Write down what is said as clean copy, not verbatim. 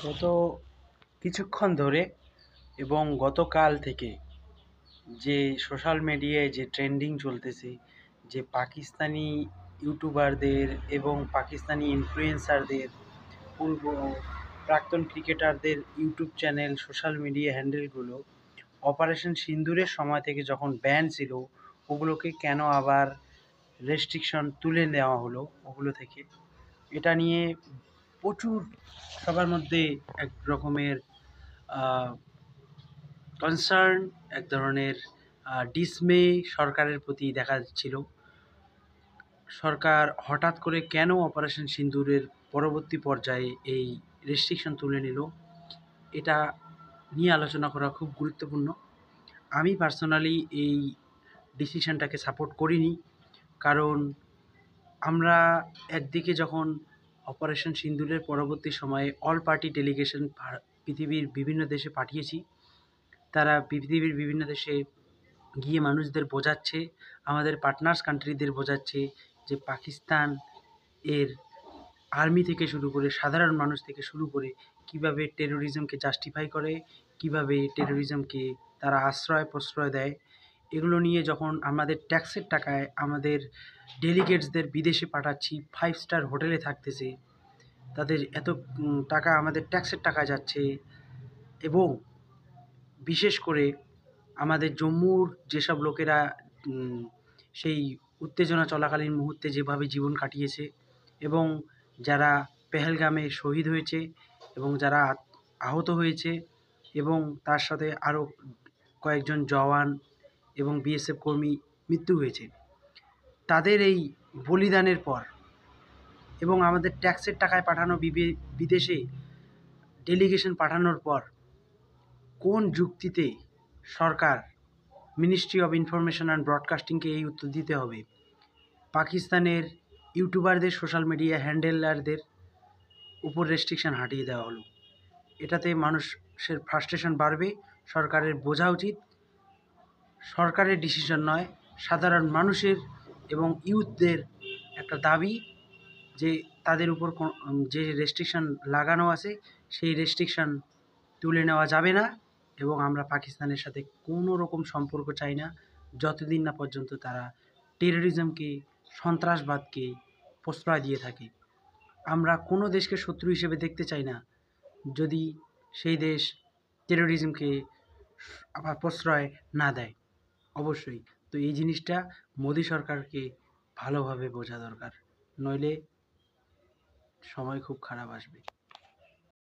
গত কিছুক্ষণ ধরে এবং গতকাল থেকে যে সোশ্যাল মিডিয়ায় যে ট্রেন্ডিং চলতেছে, যে পাকিস্তানি ইউটিউবারদের এবং পাকিস্তানি ইনফ্লুয়েন্সারদের, পূর্ব প্রাক্তন ক্রিকেটারদের ইউটিউব চ্যানেল, সোশ্যাল মিডিয়া হ্যান্ডেলগুলো অপারেশন সিন্দুরের সময় থেকে যখন ব্যান ছিল, ওগুলোকে কেন আবার রেস্ট্রিকশন তুলে নেওয়া হলো ওগুলো থেকে, এটা নিয়ে প্রচুর সবার মধ্যে এক রকমের কনসার্ন, এক ধরনের ডিসমে সরকারের প্রতি দেখা যাচ্ছিল। সরকার হঠাৎ করে কেন অপারেশন সিন্দুরের পরবর্তী পর্যায়ে এই রেস্ট্রিকশন তুলে নিল, এটা নিয়ে আলোচনা করা খুব গুরুত্বপূর্ণ। আমি পার্সোনালি এই ডিসিশনটাকে সাপোর্ট করিনি, কারণ আমরা একদিকে যখন অপারেশন সিন্দুরের পরবর্তী সময়ে অল পার্টি ডেলিগেশন পৃথিবীর বিভিন্ন দেশে পাঠিয়েছি, তারা পৃথিবীর বিভিন্ন দেশে গিয়ে মানুষদের বোঝাচ্ছে, আমাদের পার্টনার্স কান্ট্রিদের বোঝাচ্ছে যে পাকিস্তান এর আর্মি থেকে শুরু করে সাধারণ মানুষ থেকে শুরু করে কিভাবে টেরোরিজমকে জাস্টিফাই করে, কিভাবে টেরোরিজমকে তারা আশ্রয় প্রশ্রয় দেয়। এগুলো নিয়ে যখন আমাদের ট্যাক্সের টাকায় আমাদের ডেলিগেটসদের বিদেশে পাঠাচ্ছি, 5 স্টার হোটেলে থাকতেছে, তাদের এত টাকা আমাদের ট্যাক্সের টাকায় যাচ্ছে, এবং বিশেষ করে আমাদের জম্মুর যেসব লোকেরা সেই উত্তেজনা চলাকালীন মুহূর্তে যেভাবে জীবন কাটিয়েছে, এবং যারা পেহেলগামে শহীদ হয়েছে, এবং যারা আহত হয়েছে, এবং তার সাথে আরও কয়েকজন জওয়ান এবং বিএসএফ কর্মী মৃত্যু হয়েছে, তাদের এই বলিদানের পর এবং আমাদের ট্যাক্সের টাকায় পাঠানো বিদেশে ডেলিগেশন পাঠানোর পর কোন যুক্তিতে সরকার মিনিস্ট্রি অফ ইনফরমেশন অ্যান্ড ব্রডকাস্টিংকে এই উত্তর দিতে হবে? পাকিস্তানের ইউটিউবারদের, সোশ্যাল মিডিয়া হ্যান্ডেলারদের উপর রেস্ট্রিকশন হাঁটিয়ে দেওয়া হলো। এটাতে মানুষের ফ্রাস্ট্রেশন বাড়বে। সরকারের বোঝা উচিত সরকারের ডিসিশন নয়, সাধারণ মানুষের এবং ইউথদের একটা দাবি যে তাদের উপর যে রেস্ট্রিকশন লাগানো আছে সেই রেস্ট্রিকশন তুলে নেওয়া যাবে না, এবং আমরা পাকিস্তানের সাথে কোনো রকম সম্পর্ক চাই না যতদিন না পর্যন্ত তারা টেরোরিজমকে, সন্ত্রাসবাদকে প্রশ্রয় দিয়ে থাকে। আমরা কোনো দেশকে শত্রু হিসেবে দেখতে চাই না যদি সেই দেশ টেরোরিজমকে আবার প্রশ্রয় না দেয়। অবশ্যই তো এই জিনিসটা মোদি সরকারকে ভালোভাবে বোঝা দরকার, নইলে সময় খুব খারাপ আসবে।